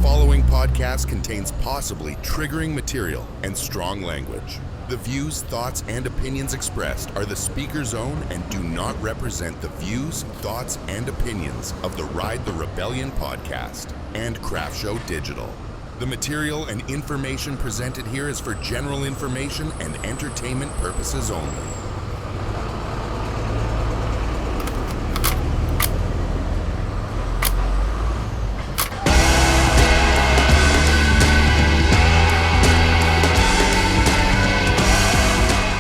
following podcast contains possibly triggering material and strong language. The views, thoughts, and opinions expressed are the speaker's own and do not represent the views, thoughts, and opinions of the Ride the Rebellion podcast and Craft Show Digital. The material and information presented here is for general information and entertainment purposes only.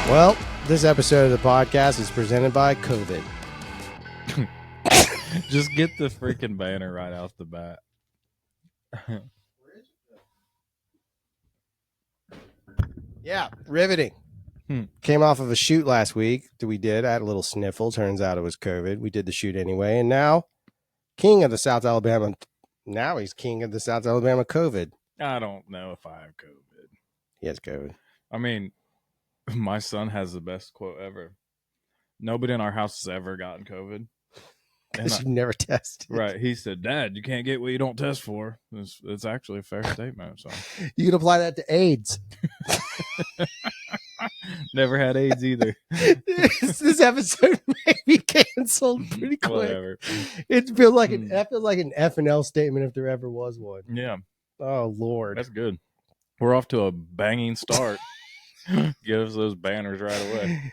Well, this episode of the podcast is presented by COVID. Just get the freaking banner right off the bat. Yeah, riveting. Came off of a shoot last week that we did. I had a little sniffle. Turns out it was COVID. We did the shoot anyway. And now, king of the South Alabama. Now he's king of the South Alabama COVID. I don't know if I have COVID. He has COVID. I mean, my son has the best quote ever. Nobody in our house has ever gotten COVID. Because you never tested. Right. He said, Dad, you can't get what you don't test for. It's actually a fair statement. So You can apply that to AIDS. never had AIDS either. This episode may be canceled pretty quick. Whatever. It feels like an F&L statement if there ever was one. Yeah. Oh, Lord. That's good. We're off to a banging start. Give us those banners right away.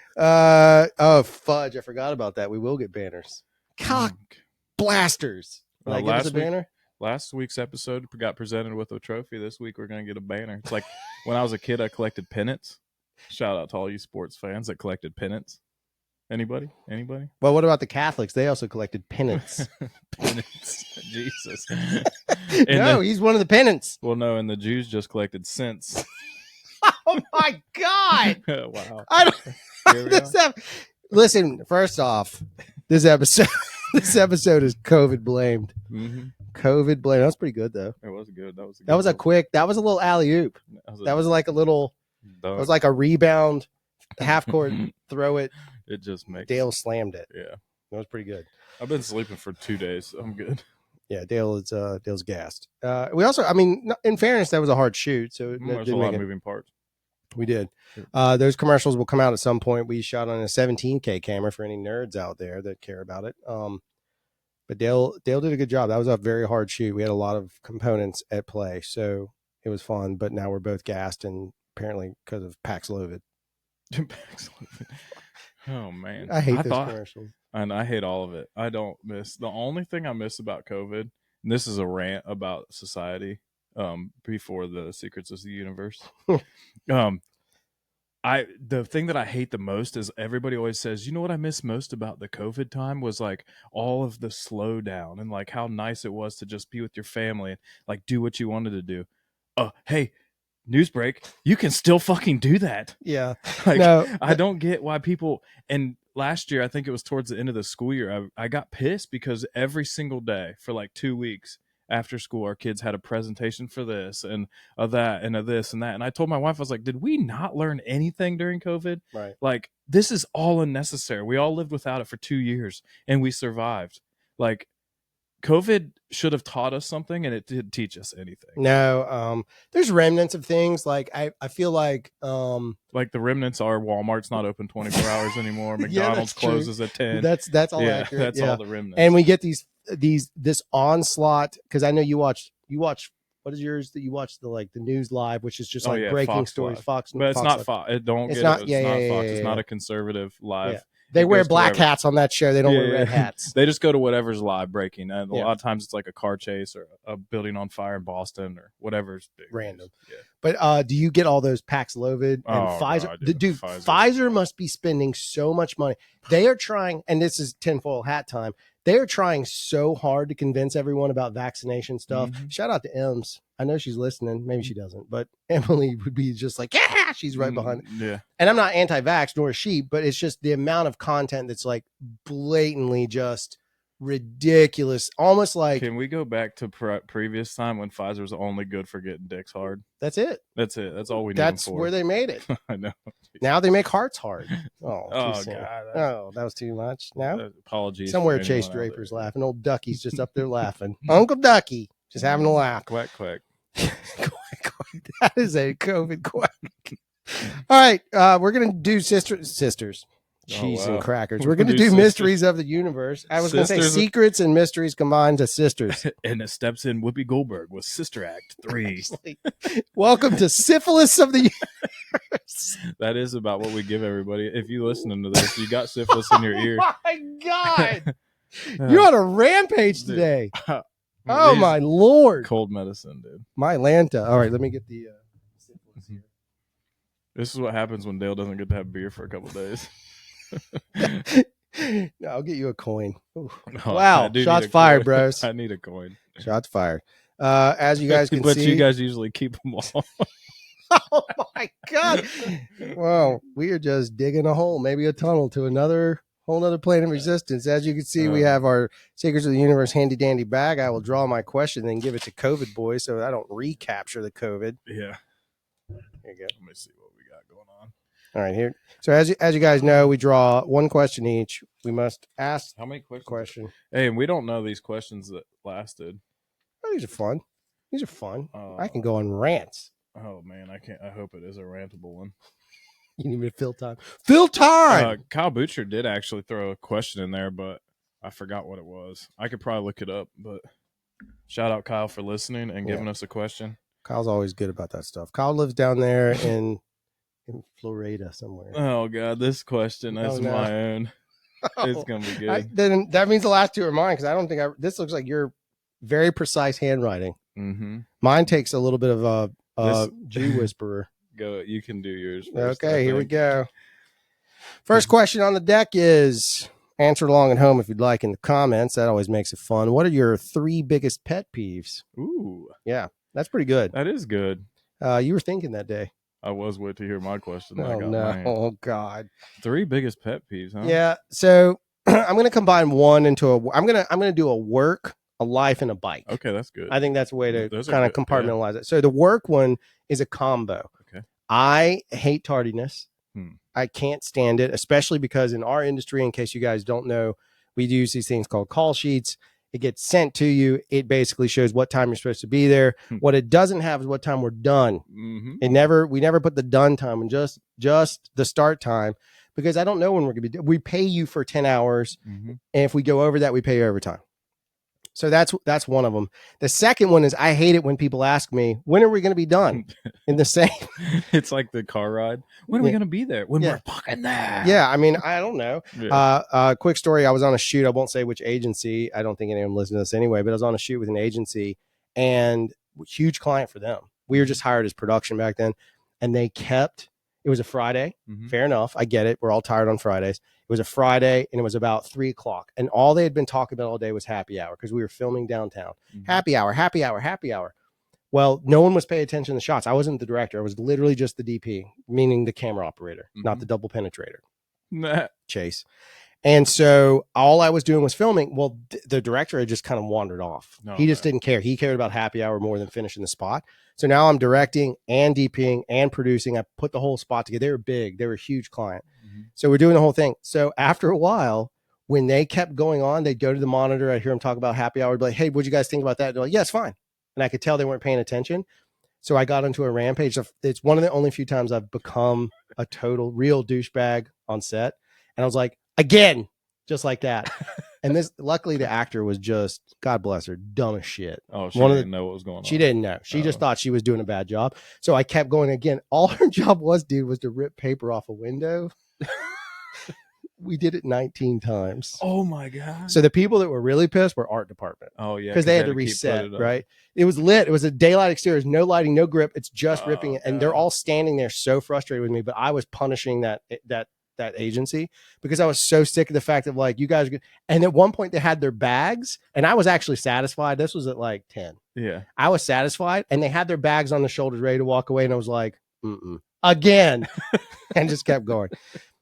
Oh, fudge. I forgot about that. We will get banners. Cock blasters. Will I give us a banner? Last week's episode got presented with a trophy. This week we're going to get a banner. It's like when I was a kid, I collected pennants. Shout out to all you sports fans that collected pennants. Anybody? Well, what about the Catholics? They also collected pennants. Pennants. Jesus. He's one of the pennants. Well, no, and the Jews just collected cents. Oh, my God. Wow. I Here we don't. Listen, first off, this episode is COVID blamed. Mm-hmm. COVID blamed. That was pretty good, though. It was good. That was a little alley-oop. That was like a little, dunk. it was like a rebound, half court, throw it. It just makes Dale slammed it. Yeah. That was pretty good. I've been sleeping for 2 days. So I'm good. Yeah, Dale's gassed. We also, I mean, in fairness, that was a hard shoot. So There's a lot of moving parts. We did. Those commercials will come out at some point. We shot on a 17K camera for any nerds out there that care about it. But Dale did a good job. That was a very hard shoot. We had a lot of components at play, so it was fun. But now we're both gassed, and apparently because of Paxlovid. Oh man, I hate those commercials, and I hate all of it. I don't miss the only thing I miss about COVID. And this is a rant about society. Before the secrets of the universe. The thing that I hate the most is everybody always says, you know what I miss most about the COVID time was like all of the slowdown and like how nice it was to just be with your family and like do what you wanted to do. Hey, news break, you can still fucking do that. Yeah. Like, no, I don't get why people, and last year, I think it was towards the end of the school year, I got pissed because every single day for like 2 weeks, after school, our kids had a presentation for this and that and this and that. And I told my wife, I was like, did we not learn anything during COVID? Right. Like, this is all unnecessary. We all lived without it for 2 years and we survived. Like, COVID should have taught us something and it didn't teach us anything. No, there's remnants of things. Like, I feel like the remnants are Walmart's not open 24 hours anymore. McDonald's closes at 10. That's all accurate. That's all the remnants. And we get this onslaught, because I know you watch what is yours that you watch the news live, which is just breaking Fox stories. Live. Fox, but it's Fox not Live. Fox. It's not Fox. It's not a conservative live. Yeah. They wear black hats on that show. They don't wear red hats. They just go to whatever's live breaking. And a lot of times it's like a car chase or a building on fire in Boston or whatever's big. Random. Yeah. But do you get all those Paxlovid and Pfizer? God, Pfizer must be spending so much money. They are trying, and this is tinfoil hat time, they are trying so hard to convince everyone about vaccination stuff. Mm-hmm. Shout out to Ems. I know she's listening. Maybe she doesn't, but Emily would be just like, yeah, she's right behind. Yeah. And I'm not anti-vax, nor is she, but it's just the amount of content that's like blatantly just ridiculous. Almost like. Can we go back to previous time when Pfizer was only good for getting dicks hard? That's it. That's all we need. That's them for. where they made it. I know. Now they make hearts hard. Oh God. Oh, that was too much. Now, apologies. Somewhere Chase Draper's laughing. Old Ducky's just up there laughing. Uncle Ducky. Just having a laugh. Quack, quack. That is a COVID quack. All right, we're gonna do sisters. Cheese wow. and crackers. We're We're going to gonna do do mysteries of the universe. I was going to say Sisters- secrets and mysteries combined to sisters. And it steps in Whoopi Goldberg with Sister Act 3. Welcome to syphilis of the universe. That is about what we give everybody. If you listening to this, you got syphilis in your ear. Oh my God. You're on a rampage today. Oh These my Lord. cold medicine, dude. My Lanta. All right, let me get the syphilis here. This is what happens when Dale doesn't get to have beer for a couple days. No, I'll get you a coin. Ooh. Oh, Wow, I do shots need a fired, coin. bros. I need a coin. Shots fired. As you guys can but see. you guys usually keep them all. Oh my God. Wow, we are just digging a hole, maybe a tunnel to another whole nother plane of existence. As you can see, we have our Secrets of the Universe handy dandy bag. I will draw my question, then give it to COVID boy so I don't recapture the COVID. Yeah. There you go. Let me see what we got going on. All right, here. So as you guys know, we draw one question each. We must ask How many questions? question. Hey, and we don't know these questions that lasted. Oh, these are fun. These are fun. Uh, I can go on rants. Oh man, I can't. I hope it is a rantable one. You need me to fill time. Fill time. Kyle Butcher did actually throw a question in there, but I forgot what it was. I could probably look it up, but shout out Kyle for listening and giving us a question. Kyle's always good about that stuff. Kyle lives down there in Florida somewhere. Oh god, this question is Oh, no. my own. It's gonna be good. Then that means the last two are mine because I don't think this looks like your very precise handwriting. Mm-hmm. Mine takes a little bit of a This- Jew whisperer. Go. You can do yours first. Okay, I here we think. go. First question on the deck is answer along at home if you'd like in the comments. That always makes it fun. What are your 3 biggest pet peeves? Ooh, Yeah, that's pretty good. that is good. You were thinking that day. I was wait to hear my question. I Oh got no! mine. Oh God! 3 biggest pet peeves, huh? Yeah. So I'm gonna combine one into a. I'm gonna do a work, a life, and a bike. Okay, that's good. I think that's a way to Those are kind of good, compartmentalize it. So the work one is a combo. Okay. I hate tardiness. Hmm. I can't stand it, especially because in our industry, in case you guys don't know, we use these things called call sheets. It gets sent to you. It basically shows what time you're supposed to be there. Hmm. What it doesn't have is what time we're done. Mm-hmm. We never put the done time and just the start time because I don't know when we're gonna be. We pay you for 10 hours, Mm-hmm. and if we go over that, we pay you overtime. So that's one of them. The second one is I hate it when people ask me, when are we going to be done? In the same. It's like the car ride. When are we Yeah. going to be there? When Yeah. we're fucking there. Yeah. I mean, I don't know. Yeah. Quick story. I was on a shoot. I won't say which agency. I don't think anyone listens to this anyway, but I was on a shoot with an agency and huge client for them. We were just hired as production back then and it was a Friday. Mhm. Fair enough. I get it. We're all tired on Fridays. It was a Friday and it was about 3:00 and all they had been talking about all day was happy hour because we were filming downtown. Mhm. Happy hour, happy hour, happy hour. Well, no one was paying attention to the shots. I wasn't the director. I was literally just the DP, meaning the camera operator, not Mhm. the double penetrator, Nah. Chase. And so all I was doing was filming. Well, the director had just kind of wandered off. No, He just man. didn't care. He cared about happy hour more than finishing the spot. So now I'm directing and DPing and producing. I put the whole spot together. They were big. They were a huge client. Mhm. So we're doing the whole thing. So after a while, when they kept going on, they'd go to the monitor. I'd hear them talk about happy hour. I'd be like, hey, what'd you guys think about that? They're like, yeah, it's fine. And I could tell they weren't paying attention. So I got into a rampage. It's one of the only few times I've become a total real douchebag on set. And I was like, again, just like that. And luckily the actor was just, God bless her, dumb as shit. Oh, she One of didn't know what was going on. She didn't know. She just Oh. thought she was doing a bad job. So I kept going again. All her job was, dude, was to rip paper off a window. We did it 19 times. Oh my god. So the people that were really pissed were art department Oh yeah. because they had to keep reset, putting it up. right? It was lit. It was a daylight exterior, no lighting, no grip. It's just Oh, ripping it. And they're God. all standing there so frustrated with me, but I was punishing that agency because I was so sick of the fact that like you guys and at one point they had their bags and I was actually satisfied. This was at like 10. Yeah. I was satisfied and they had their bags on their shoulders ready to walk away and I was like, again, and just kept going.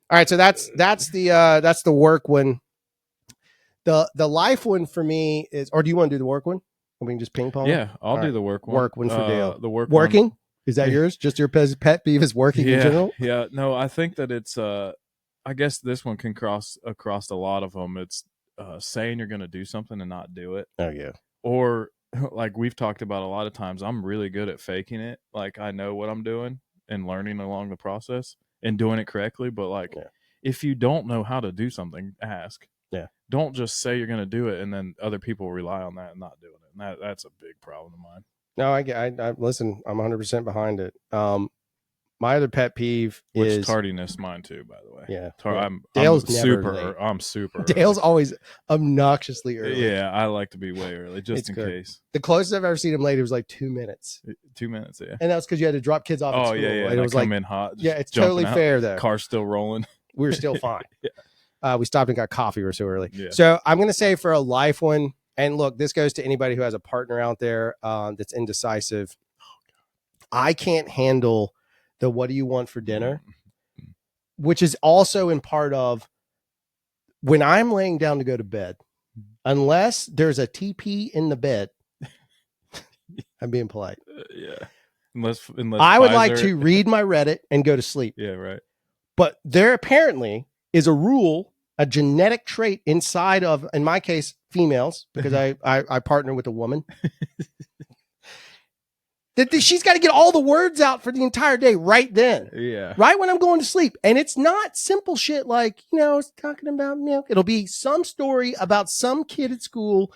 All right, so that's the work one. The life one for me is, or do you want to do the work one? Or we can just ping pong. Yeah. I'll All do right. the work one. Work one for Dale. The work Working one. is that yours? Just your pet peeve is working Yeah. in general. Yeah. No, I think that it's. I guess this one can cross across a lot of them. It's saying you're going to do something and not do it, Oh yeah. or like we've talked about a lot of times, I'm really good at faking it. Like I know what I'm doing and learning along the process and doing it correctly. But like, if you don't know how to do something, ask. Yeah. Don't just say you're going to do it and then other people rely on that and not doing it. And that's a big problem of mine. No, I listen. I'm 100% behind it. My other pet peeve is Which tardiness, mine too, by the way. Yeah, Dale's never super. late. I'm super. Dale's always obnoxiously early. Yeah, I like to be way early just in case. The closest I've ever seen him late was like 2 minutes. 2 minutes, yeah. And that's because you had to drop kids off. At school. Yeah. And it was come in hot. Yeah, it's totally fair though. Car's still rolling. We were still fine. We stopped and got coffee. We were so early. Yeah. So I'm going to say for a life one, and look, this goes to anybody who has a partner out there that's indecisive. I can't handle the what do you want for dinner, which is also in part of when I'm laying down to go to bed, unless there's a TP in the bed, I'm being polite. Yeah. Unless I would like to read my Reddit and go to sleep. Yeah, right. But there apparently is a rule, a genetic trait inside of, in my case, females, because I partner with a woman, that she's got to get all the words out for the entire day right then. Yeah. Right when I'm going to sleep. And it's not simple shit like, it's talking about milk. It'll be some story about some kid at school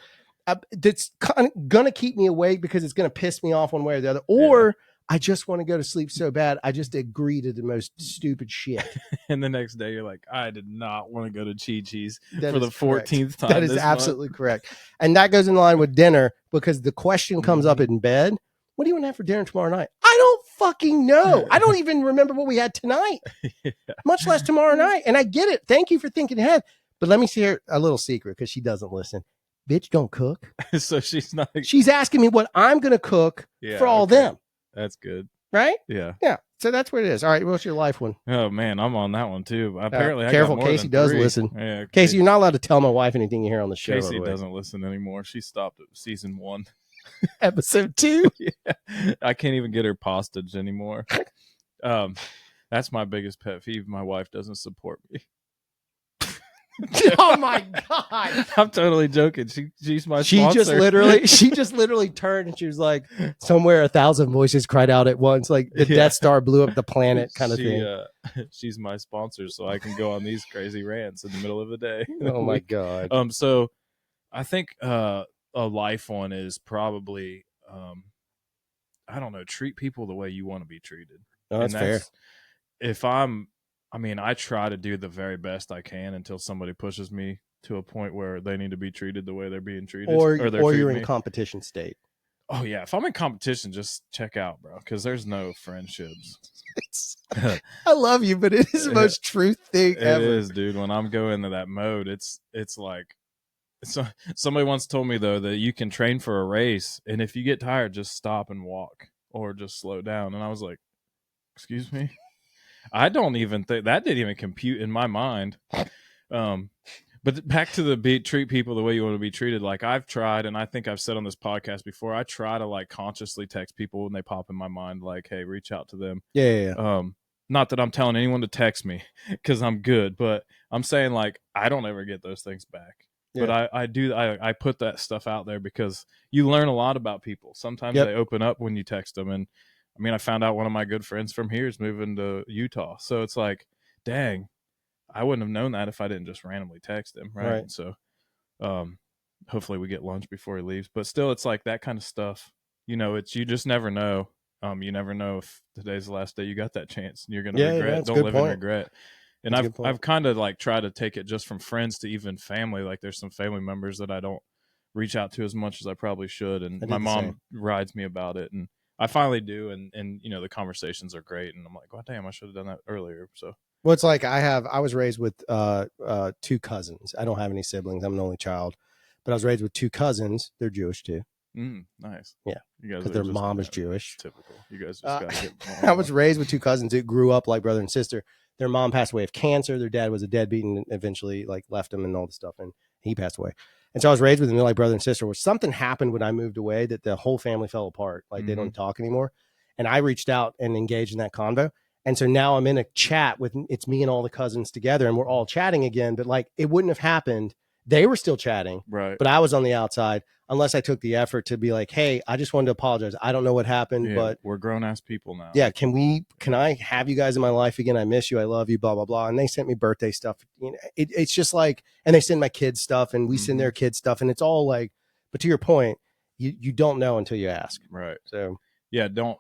that's going to keep me awake because it's going to piss me off one way or the other. Or I just want to go to sleep so bad. I just agree to the most stupid shit. And the next day you're like, I did not want to go to Chi-Chi's for the 14th time. That is absolutely correct. And that goes in line with dinner because the question comes up in bed. What do you want to have for dinner tomorrow night? I don't fucking know. I don't even remember what we had tonight, much less tomorrow night. And I get it. Thank you for thinking ahead. But let me share a little secret because she doesn't listen. Bitch, don't cook. So she's asking me what I'm going to cook for all them. That's good. Right? Yeah. Yeah. So that's what it is. All right. What's your life one? Oh, man. I'm on that one, too. Apparently, careful. Casey does listen. Yeah, Casey, you're not allowed to tell my wife anything you hear on the show. Casey doesn't listen anymore. She stopped at season 1. Episode 2. Yeah. I can't even get her postage anymore. That's my biggest pet peeve. My wife doesn't support me. Oh my god! I'm totally joking. She's my sponsor. She just literally turned and she was like, "Somewhere 1,000 voices cried out at once, like the Death Star blew up the planet," kind of thing. She's my sponsor, so I can go on these crazy rants in the middle of the day. Oh my god! So I think a life one is probably I don't know, treat people the way you want to be treated. Oh, that's fair. I try to do the very best I can until somebody pushes me to a point where they need to be treated the way they're being treated. Or you're in competition state. Oh, yeah. If I'm in competition, just check out, bro, because there's no friendships. I love you, but it is the most truth thing ever. It is, dude. When I'm going into that mode, it's like somebody once told me, though, that you can train for a race, and if you get tired, just stop and walk or just slow down. And I was like, excuse me? I don't even think that didn't even compute in my mind. But back to the treat people the way you want to be treated. Like I've tried, and I think I've said on this podcast before, I try to like consciously text people when they pop in my mind, like, hey, reach out to them. Yeah. Not that I'm telling anyone to text me because I'm good, but I'm saying like, I don't ever get those things back. Yeah. But I do. I put that stuff out there because you learn a lot about people. Sometimes they open up when you text them. And I mean, I found out one of my good friends from here is moving to Utah. So it's like, dang, I wouldn't have known that if I didn't just randomly text him. Right. So hopefully we get lunch before he leaves. But still, it's like that kind of stuff. You just never know. You never know if today's the last day you got that chance and you're going to regret. Don't live in regret. And I've kind of like tried to take it just from friends to even family. Like there's some family members that I don't reach out to as much as I probably should. And my mom rides me about it. And I finally do, and the conversations are great, and I'm like, oh damn, I should have done that earlier. So, well, it's like I was raised with 2 cousins. I don't have any siblings. I'm an only child, but I was raised with 2 cousins. They're Jewish too. Nice. Yeah, because their mom is Jewish. Typical. You guys just gotta get. I was raised with 2 cousins who grew up like brother and sister. Their mom passed away of cancer. Their dad was a deadbeat and eventually like left them and all this stuff, and he passed away. And so I was raised with them like brother and sister. Where something happened when I moved away that the whole family fell apart. Like they don't talk anymore. And I reached out and engaged in that convo. And so now I'm in a chat with it's me and all the cousins together, and we're all chatting again. But like it wouldn't have happened They were still chatting, Right. but I was on the outside. Unless I took the effort to be like, hey, I just wanted to apologize. I don't know what happened, Yeah, but we're grown ass people now. yeah, can I have you guys in my life again? I miss you. I love you, blah, blah, blah. And they sent me birthday stuff. You know, it's just like, and they send my kids stuff and we send their kids stuff. And it's all like, but to your point, you don't know until you ask. Right. So yeah, don't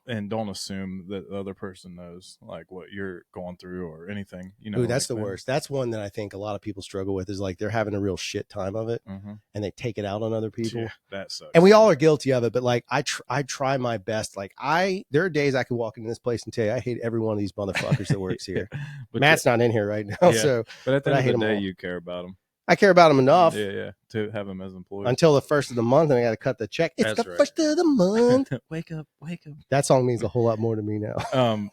assume that the other person knows like what you're going through or anything. You know, ooh, that's like the worst. That's one that I think a lot of people struggle with is like they're having a real shit time of it and they take it out on other people. Yeah, that sucks. And we all are guilty of it, but like I try my best. Like there are days I could walk into this place and tell you I hate every one of these motherfuckers that works here. But Matt's not in here right now, Yeah. so but at the but I end hate of the them day, all. you care about them. I care about them enough Yeah, to have them as employees. until the first of the month, and I got to cut the check. It's That's the right. first of the month. Wake up. That song means a whole lot more to me now.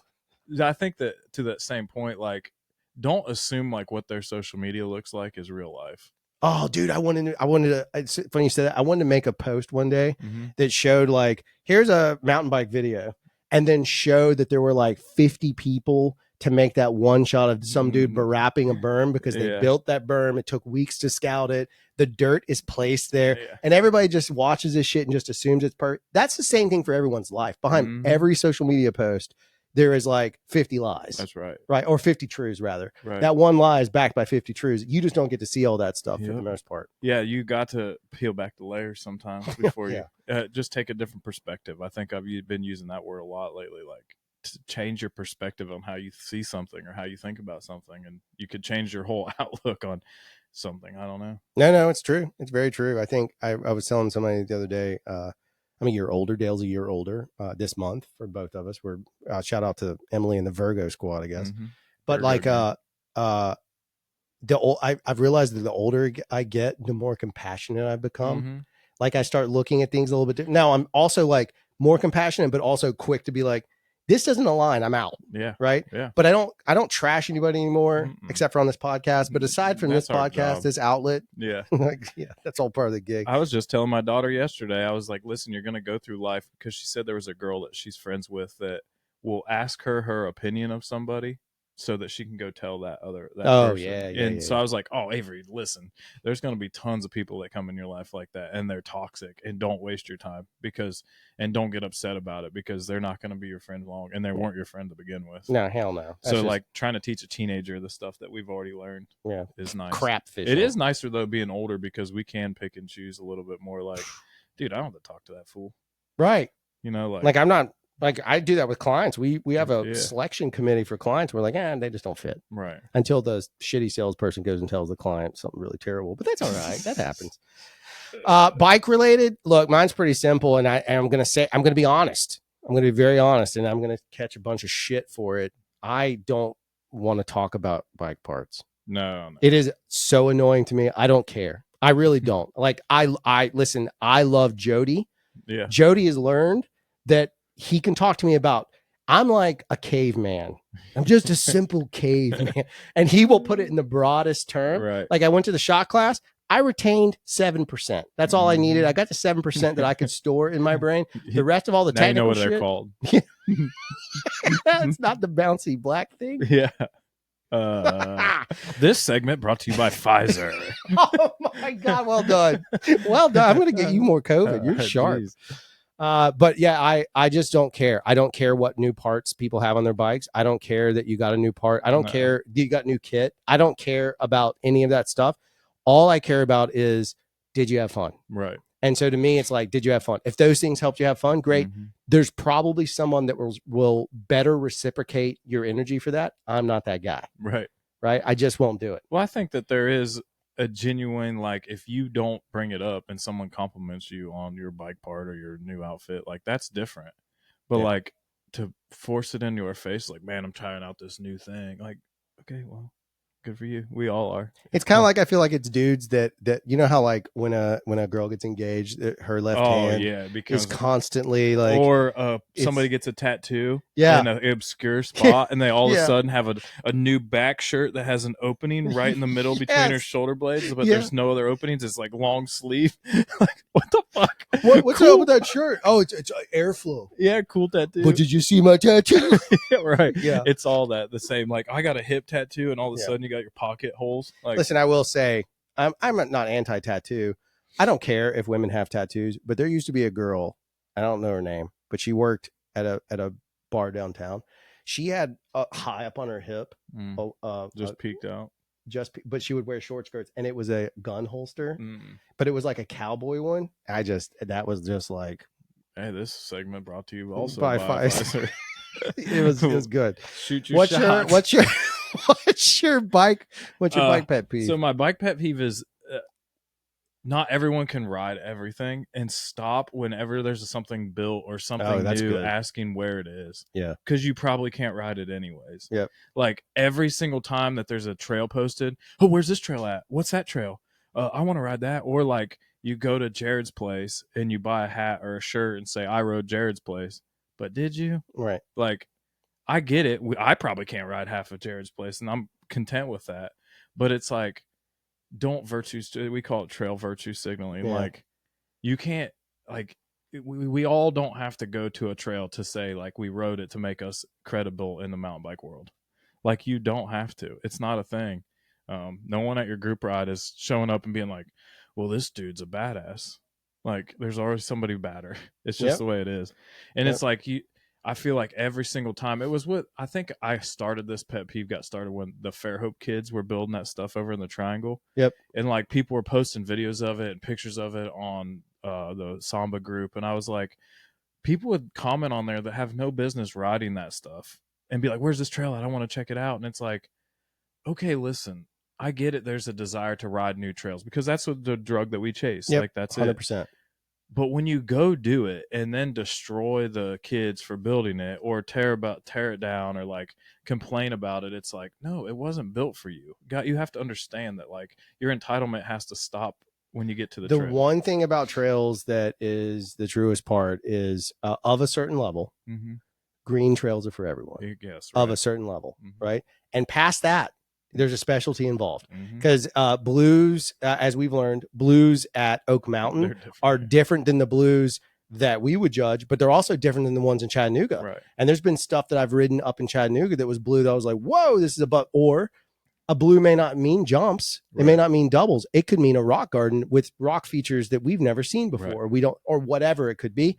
I think that to that same point, like, don't assume like what their social media looks like is real life. Oh, dude, I wanted to. It's funny you said that. I wanted to make a post one day that showed like, here's a mountain bike video, and then showed that there were like 50 people to make that one shot of some dude barapping a berm because they built that berm. It took weeks to scout it. The dirt is placed there, and everybody just watches this shit and just assumes it's perfect. That's the same thing for everyone's life. Behind every social media post, there is like 50 lies. That's right. Right. Or 50 truths, rather. Right. That one lie is backed by 50 truths. You just don't get to see all that stuff for the most part. Yeah, you got to peel back the layers sometimes before you just take a different perspective. I think I've been using that word a lot lately, like to change your perspective on how you see something or how you think about something, and you could change your whole outlook on something. I don't know. No, it's true. It's very true. I think I was telling somebody the other day, I'm a year older. Dale's a year older this month for both of us. We're shout out to Emily and the Virgo squad, I guess. But Virgo, like I've realized that the older I get, the more compassionate I've become. Like I start looking at things a little bit different. Now I'm also like more compassionate, but also quick to be like, this doesn't align. I'm out. Yeah. Right. Yeah. But I don't trash anybody anymore, except for on this podcast. But aside from That's this our podcast, job. this outlet, Yeah. like, that's all part of the gig. I was just telling my daughter yesterday, I was like, listen, you're going to go through life, because she said there was a girl that she's friends with that will ask her opinion of somebody so that she can go tell that person. Yeah. So I was like, oh, Avery, listen, there's going to be tons of people that come in your life like that, and they're toxic, and don't waste your time and don't get upset about it, because they're not going to be your friend long, and they weren't your friend to begin with. No, hell no. That's So just like trying to teach a teenager the stuff that we've already learned is nice. crap fish. It is nicer though being older, because we can pick and choose a little bit more. Like, dude, I don't have to talk to that fool. Right. You know, like I'm not like I do that with clients. We have a selection committee for clients. We're like, they just don't fit. Right. Until the shitty salesperson goes and tells the client something really terrible. But that's all right. That happens. Bike related. Look, mine's pretty simple, and I'm gonna be honest. I'm gonna be very honest, and I'm gonna catch a bunch of shit for it. I don't want to talk about bike parts. No. It is so annoying to me. I don't care. I really don't. Like I listen, I love Jody. Yeah. Jody has learned that he can talk to me about, I'm like a caveman. I'm just a simple caveman. And he will put it in the broadest term. Right. Like I went to the shot class. I retained 7%. That's all I needed. I got the 7% that I could store in my brain. The rest of all the now you know what technical they're shit, called. it's not the bouncy black thing. Yeah. This segment brought to you by Pfizer. Oh my God. Well done. Well done. I'm going to get you more COVID. You're sharp. Geez. But yeah, I just don't care. I don't care what new parts people have on their bikes. I don't care that you got a new part. I don't care you got new kit. I don't care about any of that stuff. All I care about is, did you have fun? Right. And so to me, it's like, did you have fun? If those things helped you have fun, great. There's probably someone that will better reciprocate your energy for that. I'm not that guy. Right. Right. I just won't do it. Well, I think that there is a genuine, like, if you don't bring it up and someone compliments you on your bike part or your new outfit, like, that's different. But like, to force it into your face, like, man, I'm trying out this new thing. Like, okay, well, good for you. We all are. It's kind of like, I feel like it's dudes that you know how like when a girl gets engaged, her left hand because is constantly like, or somebody gets a tattoo in an obscure spot, and they all of a sudden have a new back shirt that has an opening right in the middle between her shoulder blades, but there's no other openings. It's like long sleeve. Like, what the fuck? What's up with that shirt? Oh, it's airflow. Yeah, cool tattoo. But did you see my tattoo? Right. Yeah. It's all that the same. Like, I got a hip tattoo, and all of a sudden you got your pocket holes. Like, listen, I will say, I'm not anti-tattoo. I don't care if women have tattoos, but there used to be a girl, I don't know her name, but she worked at a bar downtown. She had a high up on her hip, Just peeked out. but she would wear short skirts, and it was a gun holster, Mm. but it was like a cowboy one. That was just like, Hey, this segment brought to you also By by Pfizer. Pfizer. it was good. Shoot your What's shot. your bike pet peeve? So my bike pet peeve is not everyone can ride everything, and stop whenever there's something built or something that's new good. asking where it is. Yeah. Because you probably can't ride it anyways. Yep. Like every single time that there's a trail posted, oh, where's this trail at? What's that trail? I want to ride that. Or like you go to Jared's place and you buy a hat or a shirt and say, I rode Jared's place. But did you? Right. Like, I get it. I probably can't ride half of Jared's place, and I'm content with that. But it's like, don't we call it trail virtue signaling. Yeah. Like, you can't, like, we all don't have to go to a trail to say, like, we rode it to make us credible in the mountain bike world. Like, you don't have to. It's not a thing. No one at your group ride is showing up and being like, well, this dude's a badass. Like, there's always somebody badder. It's just the way it is. And it's like, I feel like every single time I think I started this pet peeve got started when the Fairhope kids were building that stuff over in the Triangle. Yep. And like people were posting videos of it and pictures of it on the Samba group. And I was like, people would comment on there that have no business riding that stuff and be like, where's this trail at? I want to check it out. And it's like, okay, listen, I get it. There's a desire to ride new trails because that's what the drug that we chase. Yep, like that's 100%. it. But when you go do it and then destroy the kids for building it or tear it down or like complain about it, it's like, no, it wasn't built for you. You have to understand that like your entitlement has to stop when you get to the trail. One thing about trails that is the truest part is of a certain level, green trails are for everyone. Yes, of a certain level, right? And past that, there's a specialty involved because blues, as we've learned, blues at Oak Mountain are different than the blues that we would judge, but they're also different than the ones in Chattanooga. Right. And there's been stuff that I've ridden up in Chattanooga that was blue that I was like, whoa, this is or a blue may not mean jumps. It may not mean doubles. It could mean a rock garden with rock features that we've never seen before. We don't, or whatever it could be.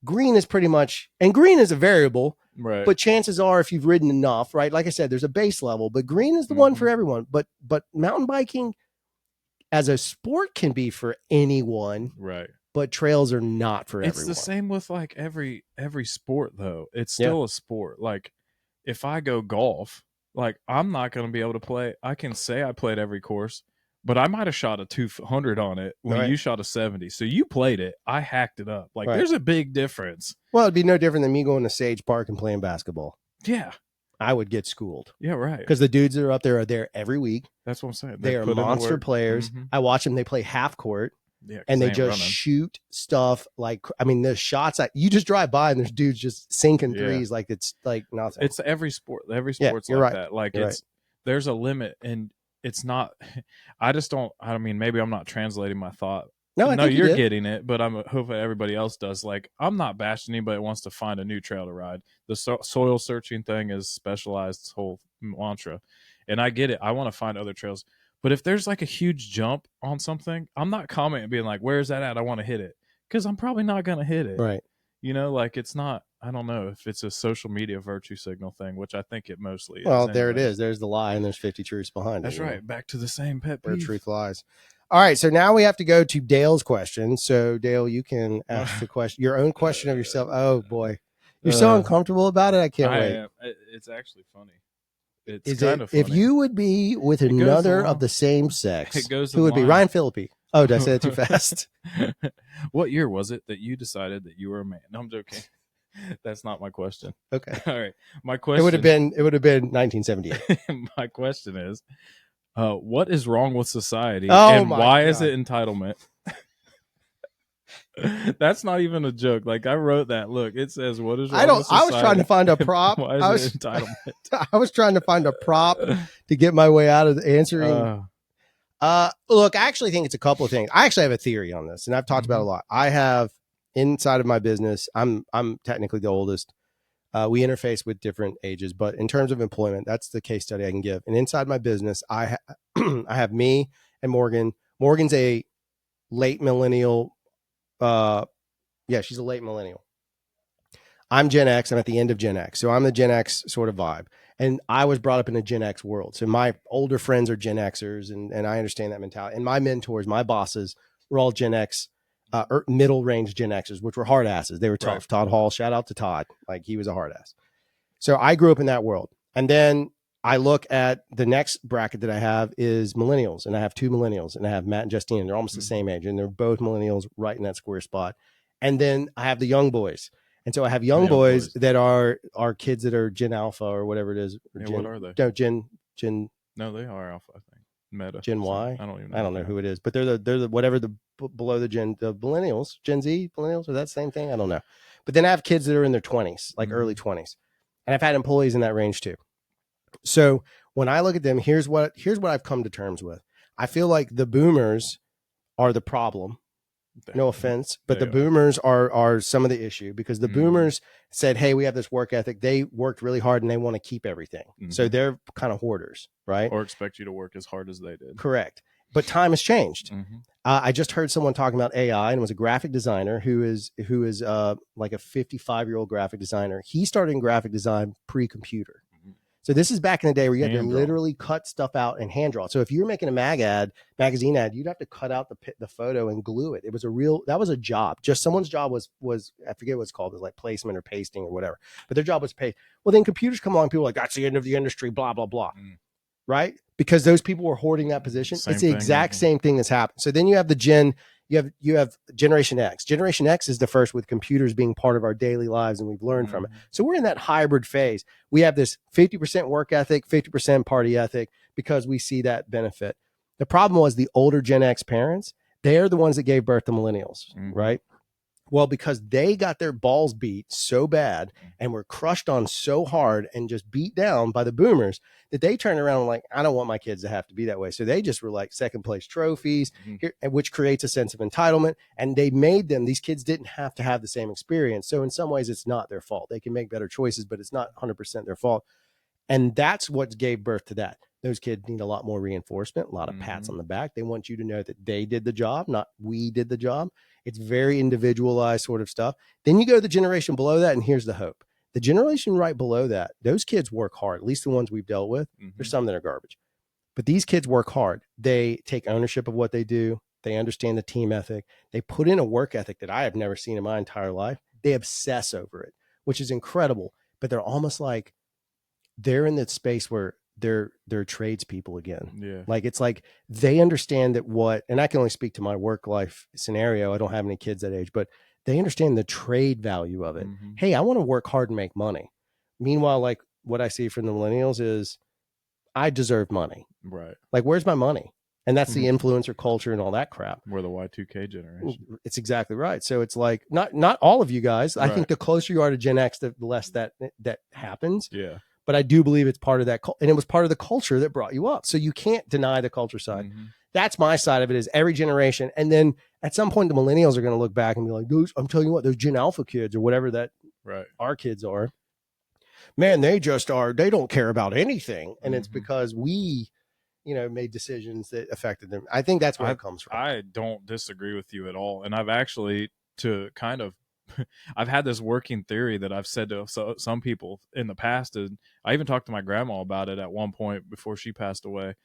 Green is pretty much, and green is a variable. Right. But chances are, if you've ridden enough, right? Like I said, there's a base level, but green is the one for everyone. But mountain biking as a sport can be for anyone. Right. But trails are not for everyone. It's the same with like every sport though. It's still a sport. Like if I go golf, like I'm not going to be able to play. I can say I played every course, but I might have shot a 200 on it when you shot a 70. So you played it. I hacked it up. Like there's a big difference. Well, it'd be no different than me going to Sage Park and playing basketball. Yeah. I would get schooled. Yeah, right. Because the dudes that are up there are there every week. That's what I'm saying. They are monster players. I watch them. They play half court. Yeah, and they just shoot stuff like, I mean, the shots that you just drive by and there's dudes just sinking threes like it's like nothing. It's every sport. Every sport's like that. Like there's a limit, and it's not. I mean, maybe I'm not translating my thought. No, I think you're getting it, but I'm hoping everybody else does. Like, I'm not bashing anybody that wants to find a new trail to ride. The soil searching thing is specialized whole mantra, and I get it. I want to find other trails. But if there's like a huge jump on something, I'm not commenting being like, where's that at? I want to hit it. Because I'm probably not going to hit it. Right. You know, like it's not, I don't know if it's a social media virtue signal thing, which I think it mostly is. Well, there it is. There's the lie and there's 50 truths behind That's it. That's right. Back to the same pet peeve. Where truth lies. All right. So now we have to go to Dale's question. So Dale, you can ask the question, your own question of yourself. Oh boy. You're so uncomfortable about it. I can't wait. It's actually funny. It's kind of funny. If you would be with another of the same sex, who would be Ryan Phillippe? Oh, did I say that too fast? What year was it that you decided that you were a man? No, I'm joking. That's not my question. Okay. All right. My question. It would have been 1978. My question is, what is wrong with society, and why is it entitlement? That's not even a joke. Like I wrote that. Look, it says, "What is wrong with society?" I was trying to find a prop. Why is it entitlement? I was trying to find a prop to get my way out of the answering. Look, I actually think it's a couple of things. I actually have a theory on this, and I've talked about it a lot. I have inside of my business. I'm technically the oldest. We interface with different ages, but in terms of employment, that's the case study I can give. And inside my business, I have me and Morgan. Morgan's a late millennial. Yeah, she's a late millennial. I'm Gen X. I'm at the end of Gen X. So I'm the Gen X sort of vibe. And I was brought up in a Gen X world. So my older friends are Gen Xers, and I understand that mentality. And my mentors, my bosses, were all Gen X, middle range Gen Xers, which were hard asses. They were tough. Right. Todd Hall, shout out to Todd. Like, he was a hard ass. So I grew up in that world. And then I look at the next bracket that I have is millennials. And I have 2 millennials, and I have Matt and Justine. And they're almost the same age. And they're both millennials right in that square spot. And then I have the young boys. And so I have young boys that are kids that are Gen Alpha or whatever it is. Yeah, Gen, what are they? No, Gen. No, they are Alpha, I think. Meta. Gen Y. I don't even know. I don't know who it is, but they're the whatever the below the millennials, Gen Z millennials, or that same thing. I don't know. But then I have kids that are in their 20s, like early 20s, and I've had employees in that range too. So when I look at them, here's what I've come to terms with. I feel like the boomers are the problem. No offense, but the boomers are some of the issue, because the boomers said, hey, we have this work ethic. They worked really hard and they want to keep everything. So they're kind of hoarders, right? Or expect you to work as hard as they did. Correct. But time has changed. I just heard someone talking about AI, and it was a graphic designer who is like a 55-year-old graphic designer. He started in graphic design pre-computer. So this is back in the day where you had to literally cut stuff out and hand draw. So if you were making a magazine ad, you'd have to cut out the photo and glue it. It was that was a job. Just someone's job was I forget what it's called. It was like placement or pasting or whatever. But their job was paste. Well, then computers come along, people are like, that's the end of the industry, blah, blah, blah. Right? Because those people were hoarding that position. It's the exact same thing that's happened. So then you have you have Generation X. Generation X is the first with computers being part of our daily lives, and we've learned from it. So we're in that hybrid phase. We have this 50% work ethic, 50% party ethic, because we see that benefit. The problem was the older Gen X parents, they're the ones that gave birth to millennials, right? Well, because they got their balls beat so bad and were crushed on so hard and just beat down by the boomers, that they turned around and like, I don't want my kids to have to be that way. So they just were like second place trophies, which creates a sense of entitlement. And they made them, these kids didn't have to have the same experience. So in some ways, it's not their fault. They can make better choices, but it's not 100% their fault. And that's what gave birth to that. Those kids need a lot more reinforcement, a lot of pats on the back. They want you to know that they did the job, not we did the job. It's very individualized sort of stuff. Then you go to the generation below that, and here's the hope. The generation right below that, those kids work hard, at least the ones we've dealt with. There's some that are garbage. But these kids work hard. They take ownership of what they do. They understand the team ethic. They put in a work ethic that I have never seen in my entire life. They obsess over it, which is incredible. But they're almost like they're in that space where they're tradespeople again. Yeah. Like, it's like they understand that and I can only speak to my work life scenario. I don't have any kids that age, but they understand the trade value of it. Hey, I want to work hard and make money. Meanwhile, like what I see from the millennials is I deserve money. Right. Like, where's my money? And that's the influencer culture and all that crap. We're the Y2K generation. It's exactly right. So it's like not all of you guys. Right. I think the closer you are to Gen X, the less that happens. Yeah. But I do believe it's part of that. And it was part of the culture that brought you up. So you can't deny the culture side. That's my side of it, is every generation. And then at some point, the millennials are going to look back and be like, I'm telling you what, those Gen Alpha kids or whatever that our kids are, man, they don't care about anything. And it's because we, made decisions that affected them. I think that's where it comes from. I don't disagree with you at all. And I've actually, I've had this working theory that I've said to some people in the past, and I even talked to my grandma about it at one point before she passed away.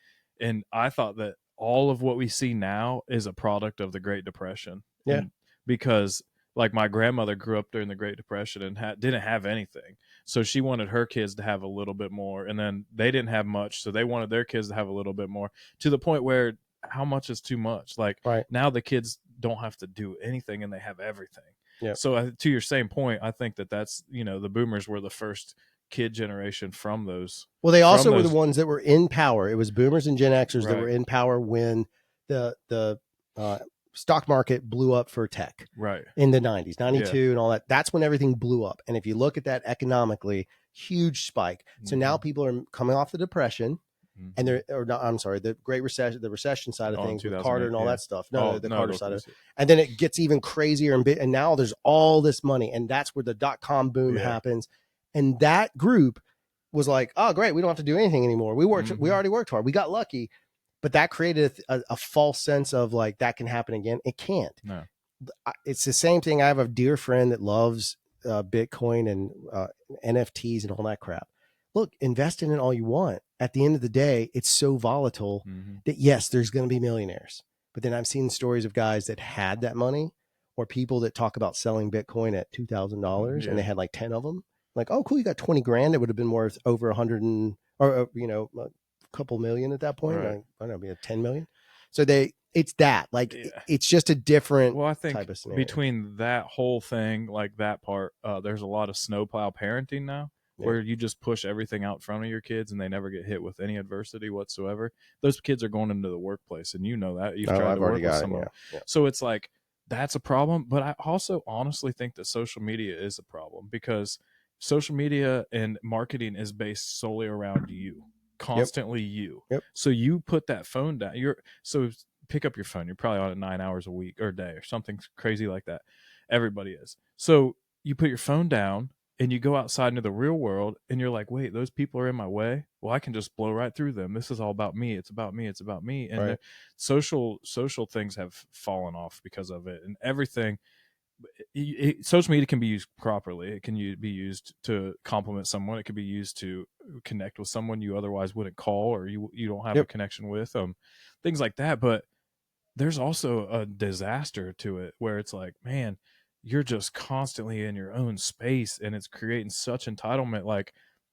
And I thought that all of what we see now is a product of the Great Depression. Yeah. Because like my grandmother grew up during the Great Depression and didn't have anything. So she wanted her kids to have a little bit more, and then they didn't have much. So they wanted their kids to have a little bit more, to the point where how much is too much? Like now the kids don't have to do anything and they have everything. Yeah. So to your same point, I think that's, the boomers were the first kid generation from those. Well, they also were the ones that were in power. It was boomers and Gen Xers that were in power when the stock market blew up for tech in the 90s, 92 and all that. That's when everything blew up. And if you look at that economically, huge spike. So now people are coming off the Depression. And the Great Recession, the recession side of things with Carter and all that stuff. The Carter side of it. And then it gets even crazier and now there's all this money, and that's where the .com boom happens. And that group was like, oh, great, we don't have to do anything anymore. We already worked hard. We got lucky. but that created a false sense of like that can happen again. It can't. No. It's the same thing. I have a dear friend that loves Bitcoin and NFTs and all that crap. Look, invest in it all you want. At the end of the day, it's so volatile that yes, there's going to be millionaires. But then I've seen stories of guys that had that money, or people that talk about selling Bitcoin at $2,000 and they had like 10 of them. Like, oh, cool, you got 20 grand. It would have been worth over 100 or a couple million at that point. Right. I don't know, 10 million. So it's that like it's just a different. Well, I think type of scenario. between that whole thing, like that part, there's a lot of snowplow parenting now, where you just push everything out in front of your kids and they never get hit with any adversity whatsoever. Those kids are going into the workplace, and you know that you've tried to work with some of them. Yeah. So it's like that's a problem. But I also honestly think that social media is a problem, because social media and marketing is based solely around you, constantly you. So you put that phone down. So pick up your phone. You're probably on it 9 hours a week or a day or something crazy like that. Everybody is. So you put your phone down and you go outside into the real world and you're like, wait, those people are in my way. Well, I can just blow right through them. This is all about me. It's about me. It's about me. And social things have fallen off because of it, and everything. Social media can be used properly. It can be used to compliment someone. It can be used to connect with someone you otherwise wouldn't call, or you don't have a connection with, things like that. But there's also a disaster to it, where it's like, man, you're just constantly in your own space, and it's creating such entitlement. Like,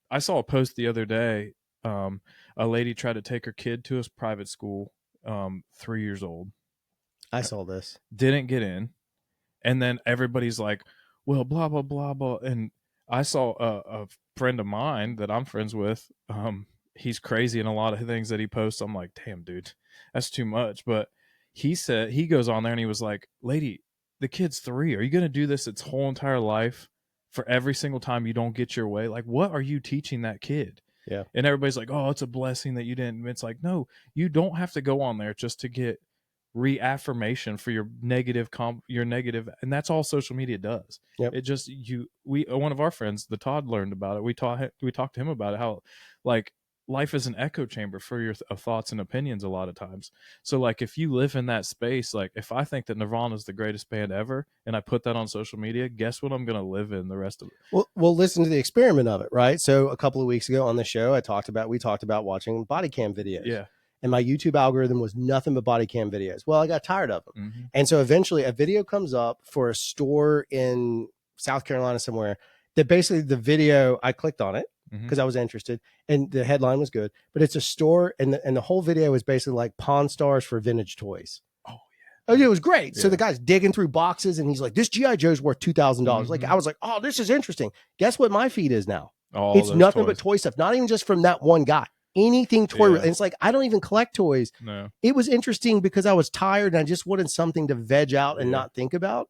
I saw a post the other day. A lady tried to take her kid to a private school, 3 years old. I saw this. Didn't get in. And then everybody's like, well, blah, blah, blah, blah. And I saw a friend of mine that I'm friends with. He's crazy in a lot of things that he posts. I'm like, damn, dude, that's too much. But he said, he goes on there and he was like, lady, the kid's 3. Are you going to do this its whole entire life for every single time you don't get your way? Like, what are you teaching that kid? Yeah. And everybody's like, oh, it's a blessing that you didn't. It's like, no, you don't have to go on there just to get reaffirmation for your negative, and that's all social media does. It just, one of our friends, the Todd, learned about it. We talked to him about it, how like life is an echo chamber for your thoughts and opinions a lot of times. So like, if you live in that space, like if I think that Nirvana is the greatest band ever and I put that on social media, guess what I'm going to live in the rest of it? Well, listen to the experiment of it, right? So a couple of weeks ago on the show, we talked about watching body cam videos. Yeah. And my YouTube algorithm was nothing but body cam videos. Well, I got tired of them. And so eventually a video comes up for a store in South Carolina somewhere that basically the video, I clicked on it because I was interested and the headline was good, but it's a store and the whole video is basically like Pawn Stars for vintage toys. Oh, it was great. So the guy's digging through boxes and he's like, this G.I. Joe's worth $2,000. Like, I was like, oh, this is interesting. Guess what my feed is now? It's nothing but toy stuff. Not even just from that one guy. Anything toy. And it's like, I don't even collect toys. No. It was interesting because I was tired and I just wanted something to veg out and not think about.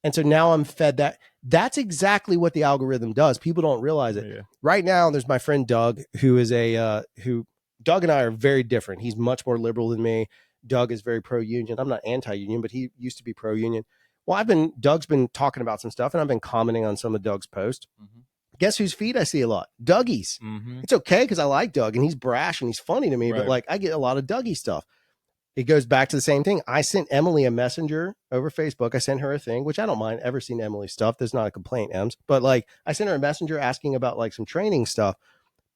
And so now I'm fed that. That's exactly what the algorithm does. People don't realize it. Right now, there's my friend Doug, who is Doug and I are very different. He's much more liberal than me. Doug is very pro-union. I'm not anti-union, but he used to be pro-union. Well, Doug's been talking about some stuff and I've been commenting on some of Doug's posts. Guess whose feed I see a lot? Dougie's. It's okay because I like Doug and he's brash and he's funny to me, but like I get a lot of Dougie stuff. It goes back to the same thing. I sent Emily a messenger over Facebook. I sent her a thing, which I don't mind ever seeing Emily's stuff. There's not a complaint, Ems, but like I sent her a messenger asking about like some training stuff.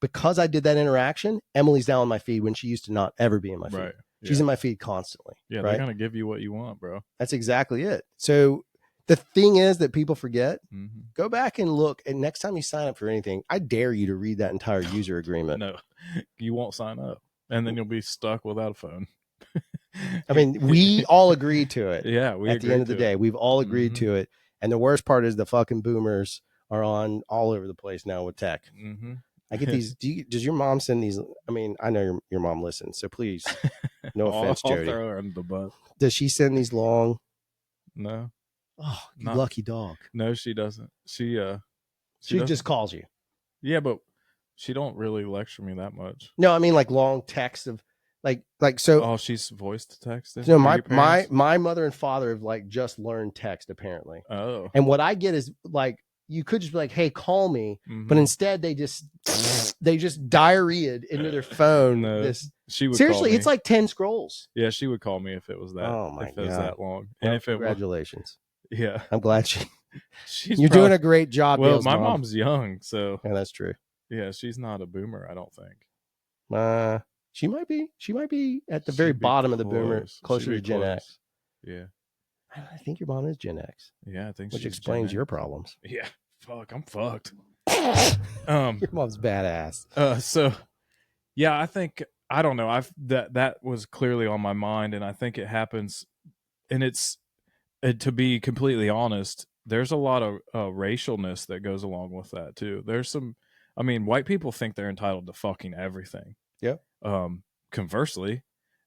Because I did that interaction, Emily's now on my feed when she used to not ever be in my feed. She's in my feed constantly. Yeah, they're going to give you what you want, bro. That's exactly it. So the thing is that people forget, go back and look. And next time you sign up for anything, I dare you to read that entire user agreement. No, you won't sign up. And then you'll be stuck without a phone. I mean, we all agreed to it. Yeah. At the end of the day, we've all agreed to it. And the worst part is the fucking boomers are on all over the place now with tech. I get these. Does your mom send these? I mean, I know your mom listens, so please, no offense, Jody. I'll throw her under the bus. Does she send these long? No. Oh, you lucky dog. No, she doesn't. She just calls you. Yeah, but she don't really lecture me that much. No, I mean like long texts of like so. Oh, she's voice to text. No, my mother and father have like just learned text apparently. Oh, and what I get is like you could just be like, "Hey, call me," but instead they just diarrheaed into their phone. No, this She would Seriously, call me. it's like 10 scrolls. Yeah, she would call me if it was that. Oh my if it was God. that long. Well, And if it was, congratulations. yeah, I'm glad she's you're probably, doing a great job. Well, Dale's my mom. mom's young, so Yeah, that's true. yeah, she's not a boomer. I don't think. She might be. She might be at the very She'd be bottom of the boomer, close. closer She'd be to Gen close. X. Yeah, I think your mom is Gen X, yeah, I think which she's explains Gen your X. problems. Yeah, fuck, I'm fucked. Your mom's badass. So yeah, I think I don't know. That was clearly on my mind, and I think it happens. And it's to be completely honest, there's a lot of racialness that goes along with that too. There's some. I mean, white people think they're entitled to fucking everything. Yeah. Conversely,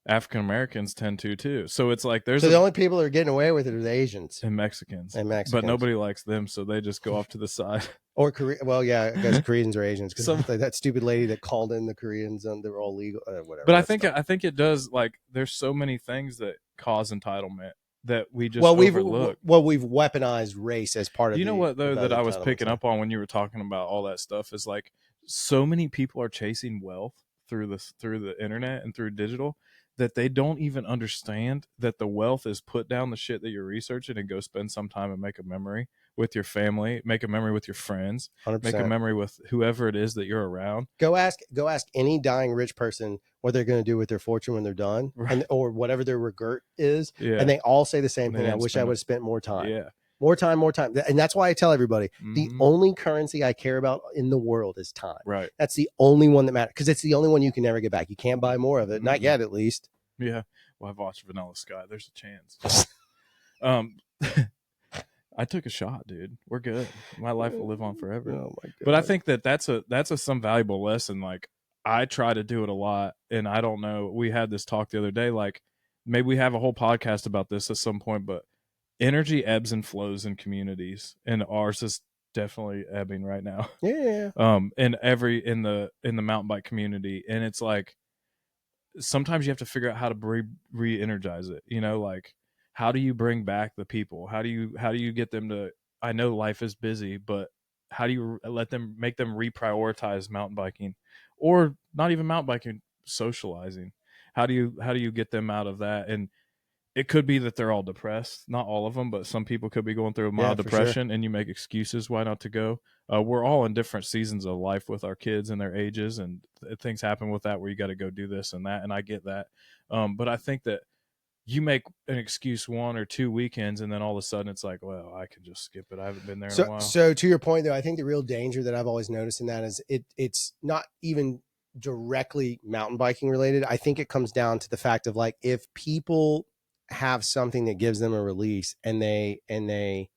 African Americans tend to too. So it's like there's So the only people that are getting away with it are the Asians and Mexicans, But nobody likes them, so they just go off to the side. Or Korea. Well, yeah, I guess Koreans or Asians. Some- Because that stupid lady that called in the Koreans and they were all legal. Whatever. But That's I think it does. Like, there's so many things that cause entitlement that we just dumb. overlook. we've weaponized race as part of. You know the, what though the that I other was picking entitlements. up on when you were talking about all that stuff is like so many people are chasing wealth through the internet and through digital that they don't even understand that the wealth is put down the shit that you're researching and go spend some time and make a memory with your family, make a memory with your friends, 100%. make a memory with whoever it is that you're around. Go ask any dying rich person what they're going to do with their fortune when they're done, Right. or whatever their regret is, Yeah. and they all say the same They thing. I didn't wish I spend would it. have spent more time. Yeah. More time, and that's why I tell everybody the Mhm. only currency I care about in the world is time. Right. That's the only one that matters because it's the only one you can never get back. You can't buy more of it, not Mhm. yet, at least. Yeah. Well, I've watched Vanilla Sky. There's a chance. I took a shot, dude. We're good. My life will live on forever. Oh my god! But I think that's some valuable lesson. Like, I try to do it a lot, and I don't know. We had this talk the other day. Like, maybe we have a whole podcast about this at some point. But energy ebbs and flows in communities, and ours is definitely ebbing right now. Yeah. In the mountain bike community, and it's like sometimes you have to figure out how to re-energize it. You know, like, how do you bring back the people? How do you get them to? I know life is busy, but how do you make them reprioritize mountain biking, or not even mountain biking, socializing? How do you get them out of that? And it could be that they're all depressed, not all of them, but some people could be going through a mild for sure. depression, and you make excuses why not to go. We're all in different seasons of life with our kids and their ages, and things happen with that where you got to go do this and that, and I get that. But I think that you make an excuse 1 or 2 weekends, and then all of a sudden it's like, well, I can just skip it. I haven't been there in a while. So to your point, though, I think the real danger that I've always noticed in that is it's not even directly mountain biking related. I think it comes down to the fact of like if people have something that gives them a release and they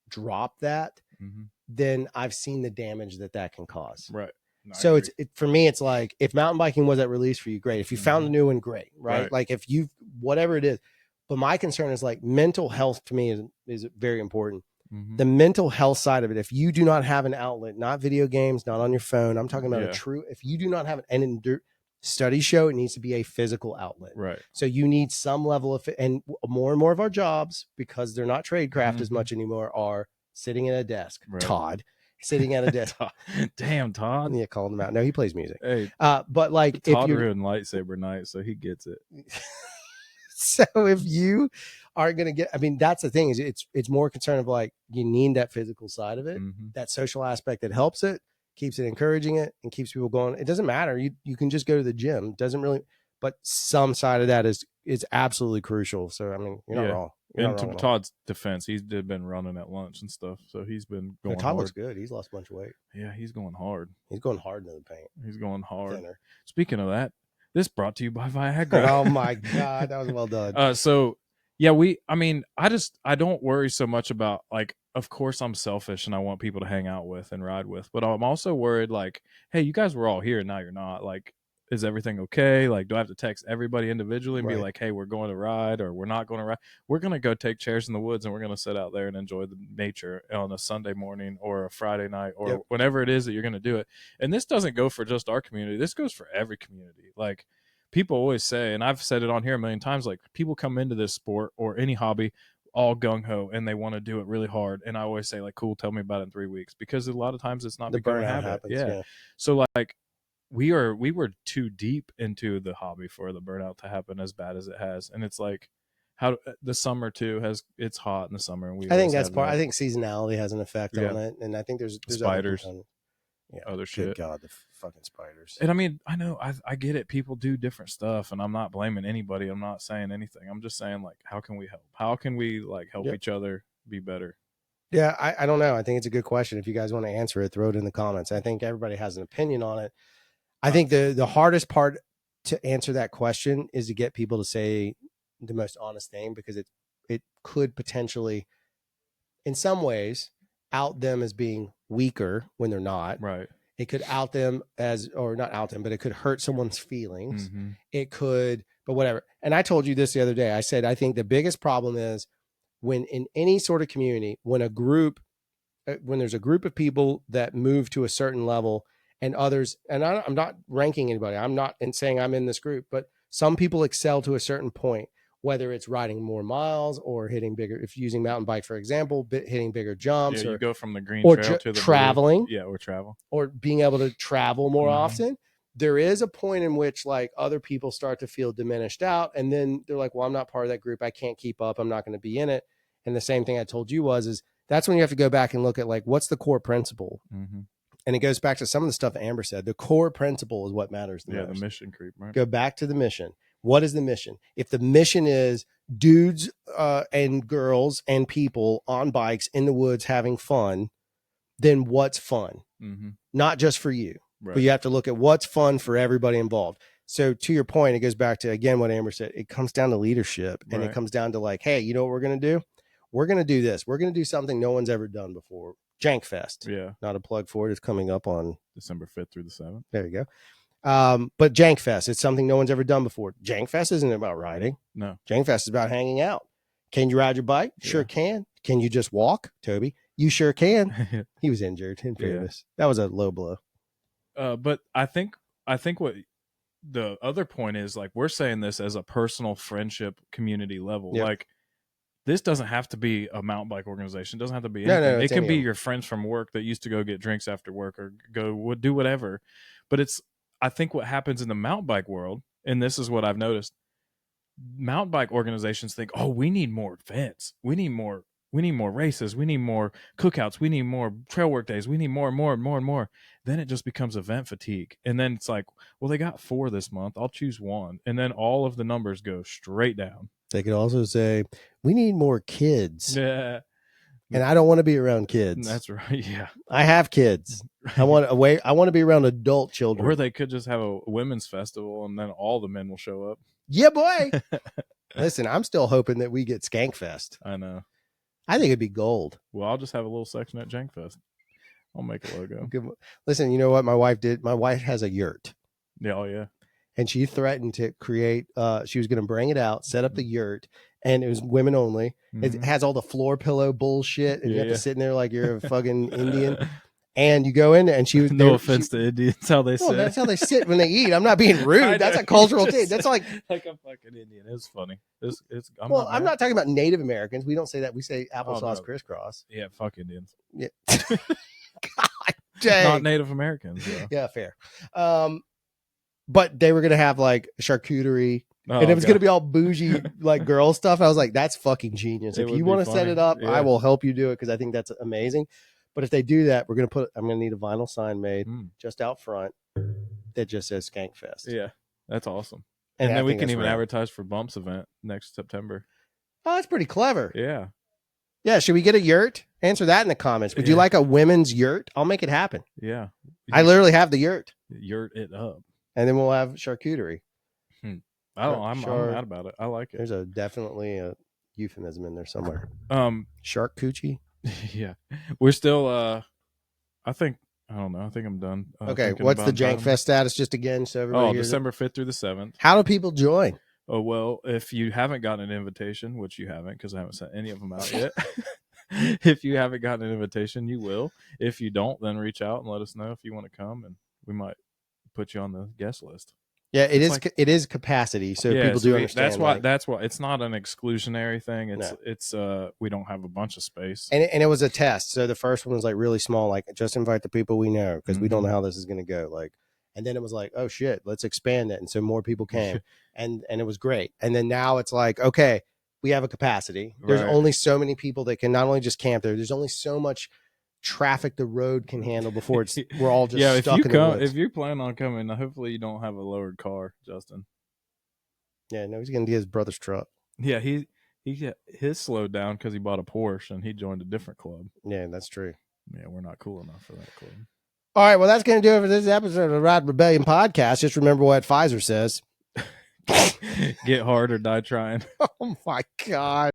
drop that, Mm-hmm. then I've seen the damage that can cause. Right. No, So for me, it's like if mountain biking was that release for you, great. If you found a new one, great. Right. Like if you, whatever it is, but my concern is like mental health to me is very important. Mm-hmm. The mental health side of it. If you do not have an outlet, not video games, not on your phone, I'm talking about if you do not have studies show it needs to be a physical outlet. Right. So you need some level of, and more of our jobs, because they're not trade craft as much anymore, are sitting at a desk. Right. Todd sitting at a desk. Damn, Todd. Yeah, calling him out. No, he plays music. Hey, but like Todd ruined lightsaber night, so he gets it. So if you are going to get, I mean, that's the thing is it's more concern of like, you need that physical side of it, that social aspect that helps it, keeps it encouraging it, and keeps people going. It doesn't matter. You can just go to the gym. It doesn't really, but some side of that is absolutely crucial. So, I mean, you're not wrong. In Todd's defense, he's been running at lunch and stuff, so he's been going Todd hard. looks good. He's lost a bunch of weight. Yeah, he's going hard. He's going hard into the paint. He's going hard. Thinner. Speaking of that, this brought to you by Viagra. Oh my God, that was well done. So yeah, I don't worry so much about, like, of course I'm selfish and I want people to hang out with and ride with, but I'm also worried like, hey, you guys were all here and now you're not. Like, is everything okay? Like, do I have to text everybody individually and be like, hey, we're going to ride or we're not going to ride? We're going to go take chairs in the woods and we're going to sit out there and enjoy the nature on a Sunday morning or a Friday night or whenever it is that you're going to do it. And this doesn't go for just our community. This goes for every community. Like, people always say, and I've said it on here a million times, like, people come into this sport or any hobby all gung-ho and they want to do it really hard. And I always say, like, cool, tell me about it in 3 weeks, because a lot of times it's not the becoming a burnout habit. happens. Yeah. So like, we were too deep into the hobby for the burnout to happen as bad as it has. And it's like, how the summer too it's hot in the summer, and we I think always that's have part. that. I think seasonality has an effect Yeah. on it, and I think there's Spiders, other components. Yeah, other good shit. God, the fucking spiders. And I mean, I know, I get it. People do different stuff, and I'm not blaming anybody. I'm not saying anything. I'm just saying, like, how can we help? How can we like help Yep. each other be better? Yeah, I don't know. I think it's a good question. If you guys want to answer it, throw it in the comments. I think everybody has an opinion on it. I think the hardest part to answer that question is to get people to say the most honest thing, because it could potentially, in some ways, out them as being weaker when they're not. Right. It could out them as, or not out them, but it could hurt someone's feelings. Mm-hmm. It could, but whatever. And I told you this the other day. I said, I think the biggest problem is when in any sort of community, when there's a group of people that move to a certain level and others, and I'm not ranking anybody. I'm not saying I'm in this group, but some people excel to a certain point, whether it's riding more miles or hitting bigger, if using mountain bike, for example, hitting bigger jumps, Yeah, or you go from the green or trail to the traveling. blue. Yeah, or travel. Or being able to travel more Mhm. often. There is a point in which like other people start to feel diminished out, and then they're like, well, I'm not part of that group. I can't keep up. I'm not going to be in it. And the same thing I told you is that's when you have to go back and look at like, what's the core principle? Mm-hmm. And it goes back to some of the stuff Amber said. The core principle is what matters the most. The mission creep, right? Go back to the mission. What is the mission? If the mission is dudes and girls and people on bikes in the woods having fun, then what's fun? Mm-hmm. Not just for you, Right. but you have to look at what's fun for everybody involved. So to your point, it goes back to, again, what Amber said. It comes down to leadership, and Right. it comes down to like, hey, you know what we're going to do? We're going to do this. We're going to do something no one's ever done before. Jank Fest. Yeah. Not a plug for it. It's coming up on December 5th through the 7th. There you go. But Jank Fest, it's something no one's ever done before. Jank Fest isn't about riding. No. Jank Fest is about hanging out. Can you ride your bike? Sure can. Can you just walk, Toby? You sure can. He was injured in fairness. That was a low blow. But I think what the other point is, like, we're saying this as a personal friendship community level. Yep. Like, this doesn't have to be a mountain bike organization. It doesn't have to be No, anything. it's It can be anyone. your friends from work that used to go get drinks after work or do whatever. But I think what happens in the mountain bike world, and this is what I've noticed, mountain bike organizations think, oh, we need more events. We need more races. We need more cookouts. We need more trail work days. We need more and more and more and more. Then it just becomes event fatigue. And then it's like, well, they got 4 this month. I'll choose 1. And then all of the numbers go straight down. They could also say, we need more kids. Yeah. And I don't want to be around kids. That's right. Yeah. I have kids. I want to be around adult children. Or they could just have a women's festival and then all the men will show up. Yeah, boy. Listen, I'm still hoping that we get Skankfest. I know. I think it'd be gold. Well, I'll just have a little section at Jankfest. I'll make a logo. Listen, you know what my wife did? My wife has a yurt. Yeah. Oh, yeah. And she threatened to create, she was going to bring it out, set up the yurt, and it was women only. It Mhm. has all the floor pillow bullshit, and you have Yeah. to sit in there like you're a fucking Indian. And you go in, and she was No offense to Indians, how they No, say. that's how they sit when they eat. I'm not being I rude. That's know, a cultural you thing. just That's like, like a fucking Indian. It's funny. I'm I'm not talking about Native Americans. We don't say that. We say applesauce no. crisscross. Yeah, fuck Indians. Yeah. Not Dang. Native Americans. Yeah. Yeah, fair. But they were gonna have like charcuterie, Oh, and it was God. gonna be all bougie like girl stuff. I was like, that's fucking genius. It If would you be want to set funny. it up, Yeah. I will help you do it because I think that's amazing. But if they do that, I'm gonna need a vinyl sign made Mm. just out front that just says Skankfest. Yeah, that's awesome. And And I then we think can that's even rad. advertise for Bumps event next September. Oh, that's pretty clever. Yeah. Yeah, should we get a yurt? Answer that in the comments. Would you Yeah. like a women's yurt? I'll make it happen. Yeah. I literally have the yurt, Yurt it up. and then we'll have charcuterie. I'm Sure. mad about it. I like it. There's definitely a euphemism in there somewhere. Shark coochie. Yeah. We're still I think I'm done. Okay, thinking what's the about Jank items. Fest status? Just again, so everybody Oh, hears it. December 5th through the 7th. How do people join? Oh, well, if you haven't gotten an invitation, which you haven't because I haven't sent any of them out yet. If you haven't gotten an invitation, you will. If you don't, then reach out and let us know if you want to come, and we might put you on the guest list. Yeah, it It's is. like- It is capacity, so Yeah, people so do understand. That's why it's not an exclusionary thing. No. It's we don't have a bunch of space. And it was a test. So the first one was like really small, like just invite the people we know because we don't Mhm. know how this is going to go. Like, And then it was like, oh shit, let's expand it. And so more people came and it was great. And then now it's like, okay, we have a capacity. There's Right. only so many people that can not only just camp there, there's only so much traffic the road can handle before we're all just yeah, stuck if you in the come, woods. if you plan on coming, hopefully you don't have a lowered car, Justin. Yeah, no, he's gonna get his brother's truck. Yeah, his slowed down because he bought a Porsche and he joined a different club. Yeah, that's true. Yeah, we're not cool enough for that club. All right, well, that's gonna do it for this episode of the Ride Rebellion podcast. Just remember what Pfizer says. Get hard or die trying. Oh my god.